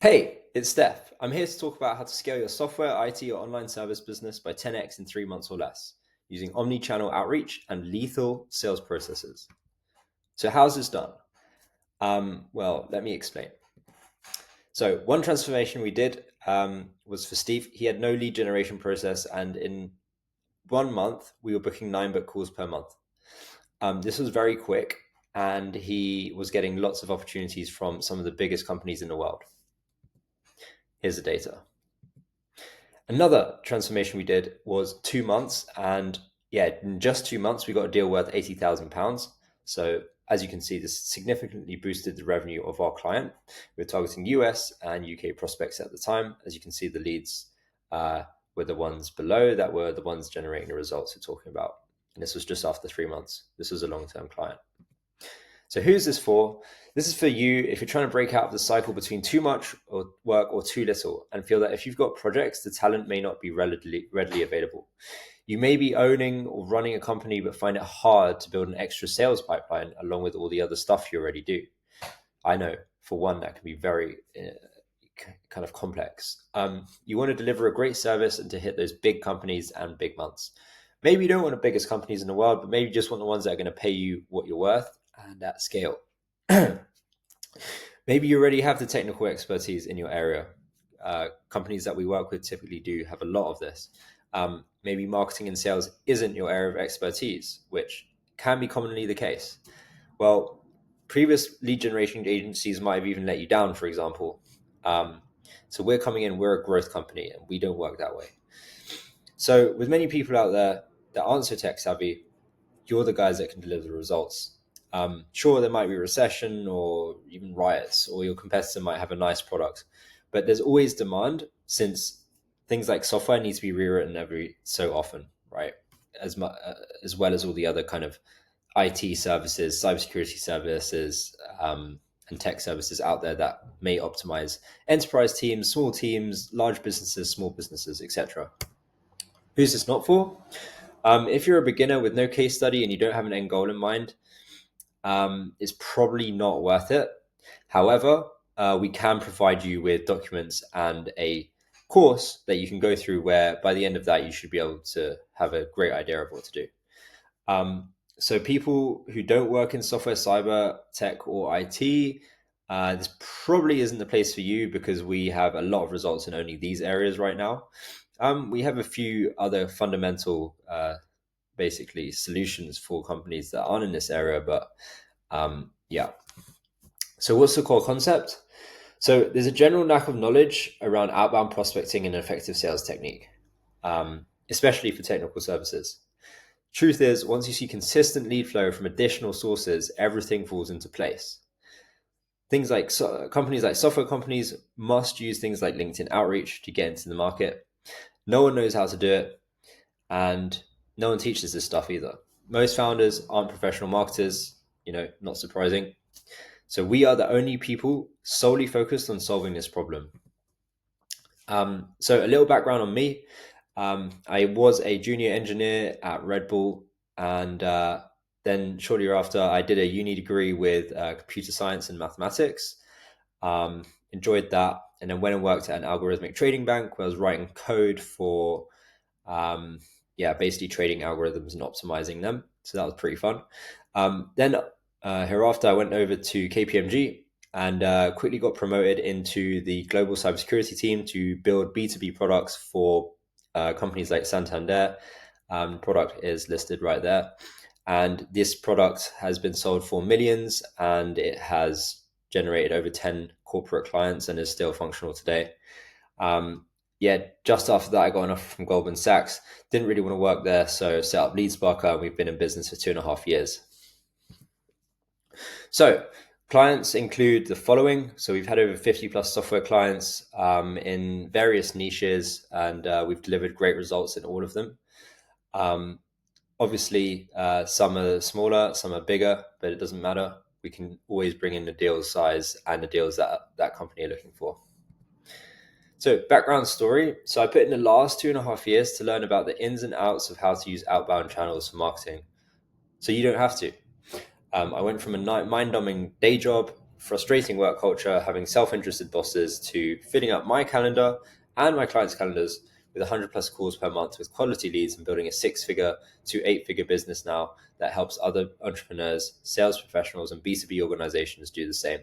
Hey, it's Steph. I'm here to talk about how to scale your software, IT, or online service business by 10x in 3 months or less using omni-channel outreach and lethal sales processes. So how's this done? Well, let me explain. So one transformation we did was for Steve. He had no lead generation process, and in 1 month, we were booking 9 book calls per month. This was very quick, and he was getting lots of opportunities from some of the biggest companies in the world. Here's the data. Another transformation we did was 2 months, and yeah, in just 2 months, we got a deal worth £80,000. So as you can see, this significantly boosted the revenue of our client. We were targeting US and UK prospects at the time. As you can see, the leads were the ones below that were the ones generating the results we're talking about. And this was just after 3 months. This was a long-term client. So who's this for? This is for you if you're trying to break out of the cycle between too much or work or too little and feel that if you've got projects, the talent may not be readily available. You may be owning or running a company, but find it hard to build an extra sales pipeline along with all the other stuff you already do. I know for one, that can be very kind of complex. You want to deliver a great service and to hit those big companies and big months. Maybe you don't want the biggest companies in the world, but maybe you just want the ones that are going to pay you what you're worth and at scale. Maybe you already have the technical expertise in your area. Companies that we work with typically do have a lot of this. Maybe marketing and sales isn't your area of expertise, which can be commonly the case. Well, previous lead generation agencies might have even let you down, for example. So we're coming in, we're a growth company, and we don't work that way. So with many people out there that aren't so tech savvy, you're the guys that can deliver the results. Sure, there might be a recession or even riots, or your competitor might have a nice product, but there's always demand since things like software needs to be rewritten every so often, right? As well as all the other kind of IT services, cybersecurity services, and tech services out there that may optimize enterprise teams, large businesses, small businesses, etc. Who's this not for? If you're a beginner with no case study and you don't have an end goal in mind, it's probably not worth it. However, we can provide you with documents and a course that you can go through where by the end of that, you should be able to have a great idea of what to do. So people who don't work in software, cyber, tech, or IT, this probably isn't the place for you because we have a lot of results in only these areas right now. We have a few other fundamental, basically, solutions for companies that aren't in this area, but yeah. So what's the core concept? So there's a general lack of knowledge around outbound prospecting and effective sales technique, especially for technical services. Truth is, once you see consistent lead flow from additional sources, everything falls into place. Things like companies like software companies must use things like LinkedIn outreach to get into the market. No one knows how to do it, and no one teaches this stuff either. Most founders aren't professional marketers, not surprising. So we are the only people solely focused on solving this problem. So a little background on me. I was a junior engineer at Red Bull, and then shortly after, I did a uni degree with computer science and mathematics. Enjoyed that, and then went and worked at an algorithmic trading bank where I was writing code for, basically trading algorithms and optimizing them. So that was pretty fun. Then hereafter, I went over to KPMG and quickly got promoted into the global cybersecurity team to build B2B products for companies like Santander. Product is listed right there. And this product has been sold for millions, and it has generated over 10 corporate clients and is still functional today. Just after that, I got an offer from Goldman Sachs. Didn't really want to work there, so set up LeadSparker, and we've been in business for 2.5 years. So clients include the following. So we've had over 50 plus software clients in various niches, and we've delivered great results in all of them. Obviously, some are smaller, some are bigger, but it doesn't matter. We can always bring in the deal size and the deals that company are looking for. So background story. So I put in the last 2.5 years to learn about the ins and outs of how to use outbound channels for marketing. So you don't have to. I went from a mind-numbing day job frustrating work culture, having self-interested bosses, to filling up my calendar and my clients' calendars with 100 plus calls per month with quality leads, and building a 6-figure to 8-figure business now that helps other entrepreneurs, sales professionals, and B2B organizations do the same.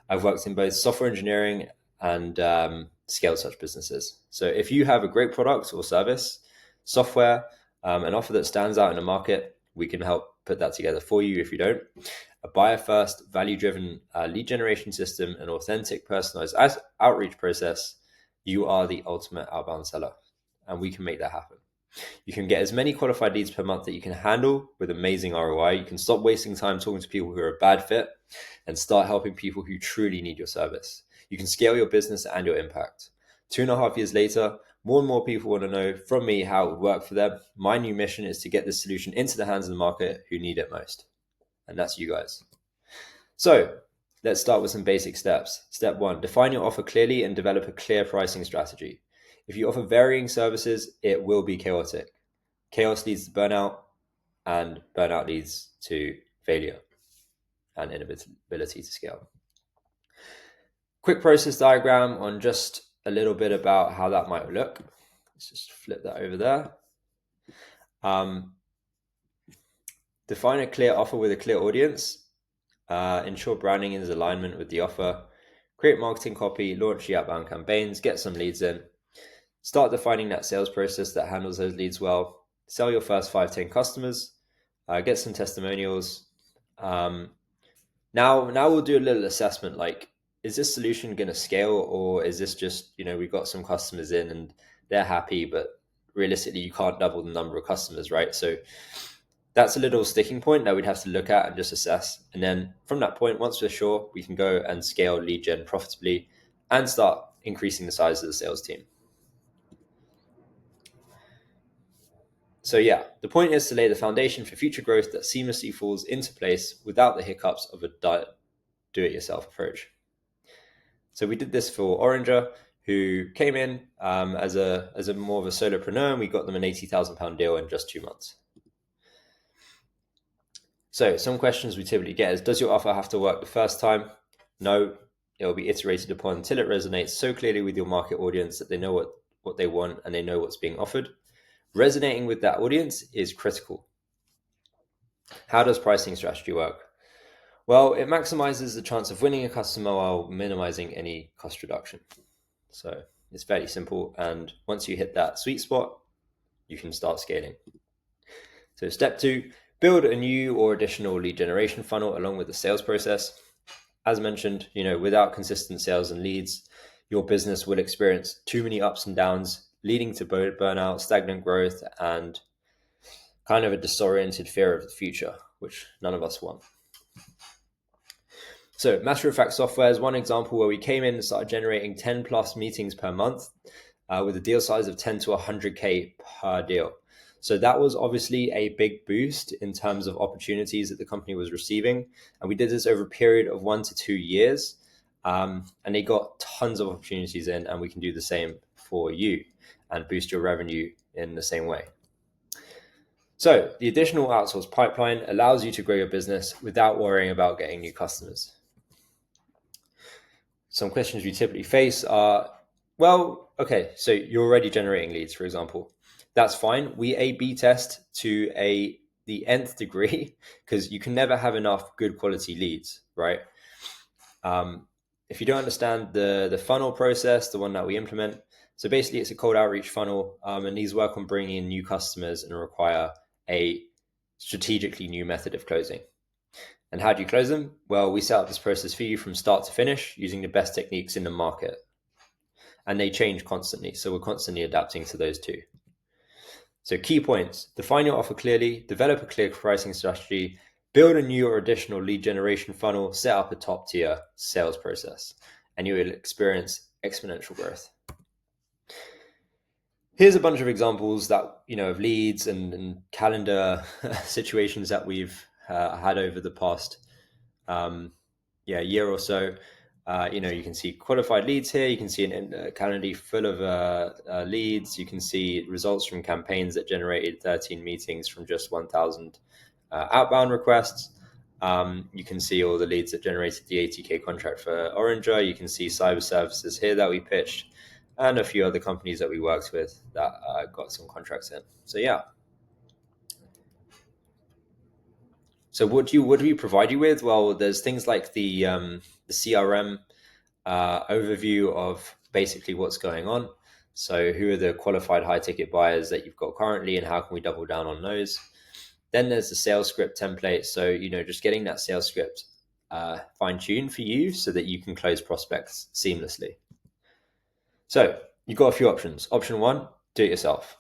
I've worked in both software engineering and scaled such businesses. So if you have a great product or service, software, an offer that stands out in the market, we can help put that together for you. If you don't, a buyer-first, value-driven lead generation system, an authentic, personalized outreach process, you are the ultimate outbound seller, and we can make that happen. You can get as many qualified leads per month that you can handle with amazing ROI. You can stop wasting time talking to people who are a bad fit and start helping people who truly need your service. You can scale your business and your impact. 2.5 years later, more and more people want to know from me how it would work for them. My new mission is to get this solution into the hands of the market who need it most. And that's you guys. So let's start with some basic steps. Step 1, define your offer clearly and develop a clear pricing strategy. If you offer varying services, it will be chaotic. Chaos leads to burnout, and burnout leads to failure and inability to scale. Quick process diagram on just a little bit about how that might look. Let's just flip that over there. Define a clear offer with a clear audience. Ensure branding is alignment with the offer. Create marketing copy, launch the outbound campaigns, get some leads in. Start defining that sales process that handles those leads well. Sell your first 5-10 customers. Get some testimonials. Now we'll do a little assessment, like, is this solution going to scale, or is this just, we've got some customers in and they're happy, but realistically you can't double the number of customers, right? So that's a little sticking point that we'd have to look at and just assess. And then from that point, once we're sure, we can go and scale lead gen profitably and start increasing the size of the sales team. So yeah, the point is to lay the foundation for future growth that seamlessly falls into place without the hiccups of a do-it-yourself approach. So we did this for Oranger, who came in as a more of a solopreneur, and we got them an £80,000 deal in just 2 months. So some questions we typically get is, does your offer have to work the first time? No, it will be iterated upon until it resonates so clearly with your market audience that they know what they want and they know what's being offered. Resonating with that audience is critical. How does pricing strategy work? Well, it maximizes the chance of winning a customer while minimizing any cost reduction. So it's fairly simple. And once you hit that sweet spot, you can start scaling. So step 2, build a new or additional lead generation funnel along with the sales process. As mentioned, without consistent sales and leads, your business will experience too many ups and downs, leading to burnout, stagnant growth, and kind of a disoriented fear of the future, which none of us want. So Matter of Fact Software is one example where we came in and started generating 10 plus meetings per month with a deal size of 10 to 100K per deal. So that was obviously a big boost in terms of opportunities that the company was receiving. And we did this over a period of 1 to 2 years. And they got tons of opportunities in, and we can do the same for you and boost your revenue in the same way. So the additional outsourced pipeline allows you to grow your business without worrying about getting new customers. Some questions we typically face are, well, okay, so you're already generating leads, for example. That's fine. We A/B test to the nth degree because you can never have enough good quality leads, right? If you don't understand the funnel process, the one that we implement, so basically it's a cold outreach funnel, and these work on bringing in new customers and require a strategically new method of closing. And how do you close them? Well, we set up this process for you from start to finish using the best techniques in the market. And they change constantly, so we're constantly adapting to those too. So key points: define your offer clearly, develop a clear pricing strategy, build a new or additional lead generation funnel, set up a top tier sales process, and you will experience exponential growth. Here's a bunch of examples that, of leads and calendar situations that we've had over the past year or so. You can see qualified leads here. You can see a calendar full of leads. You can see results from campaigns that generated 13 meetings from just 1,000 outbound requests. You can see all the leads that generated the 80K contract for Oranger. You can see cyber services here that we pitched, and a few other companies that we worked with that got some contracts in. So yeah. So what do we provide you with? Well, there's things like the CRM overview of basically what's going on. So who are the qualified high ticket buyers that you've got currently, and how can we double down on those? Then there's the sales script template. So just getting that sales script fine tuned for you so that you can close prospects seamlessly. So you've got a few options. Option one, do it yourself.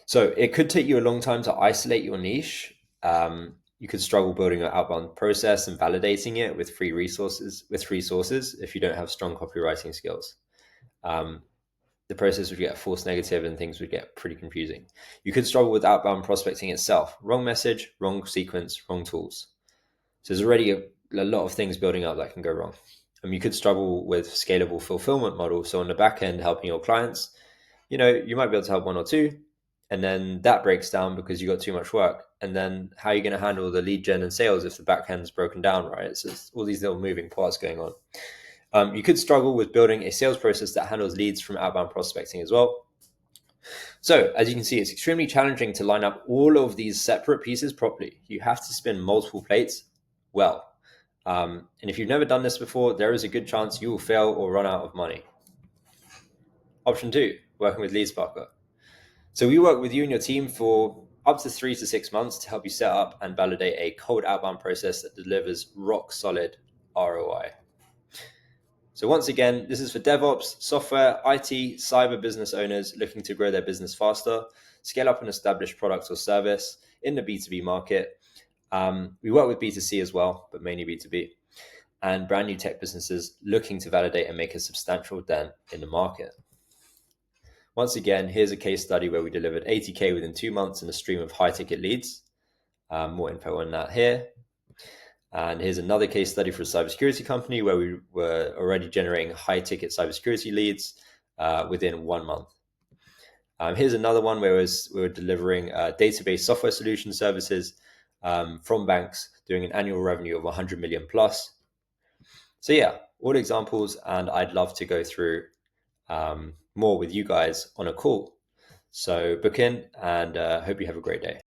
So it could take you a long time to isolate your niche. You could struggle building your outbound process and validating it with free resources, if you don't have strong copywriting skills. The process would get false negative and things would get pretty confusing. You could struggle with outbound prospecting itself. Wrong message, wrong sequence, wrong tools. So there's already a lot of things building up that can go wrong. You could struggle with scalable fulfillment model. So on the back end, helping your clients, you might be able to help one or two, and then that breaks down because you got too much work. And then how are you going to handle the lead gen and sales if the back end's broken down, right? So it's all these little moving parts going on. You could struggle with building a sales process that handles leads from outbound prospecting as well. So as you can see, it's extremely challenging to line up all of these separate pieces properly. You have to spin multiple plates well. And if you've never done this before, there is a good chance you will fail or run out of money. Option two, working with LeadSparker. So we work with you and your team for up to 3 to 6 months to help you set up and validate a cold outbound process that delivers rock solid ROI. So once again, this is for DevOps, software, IT, cyber business owners looking to grow their business faster, scale up an established product or service in the B2B market. We work with B2C as well, but mainly B2B, and brand new tech businesses looking to validate and make a substantial dent in the market. Once again, here's a case study where we delivered 80K within 2 months in a stream of high ticket leads. More info on that here. And here's another case study for a cybersecurity company where we were already generating high ticket cybersecurity leads within 1 month. Here's another one where we were delivering database software solution services from banks doing an annual revenue of 100 million plus. So yeah, all examples, and I'd love to go through more with you guys on a call. So book in, and hope you have a great day.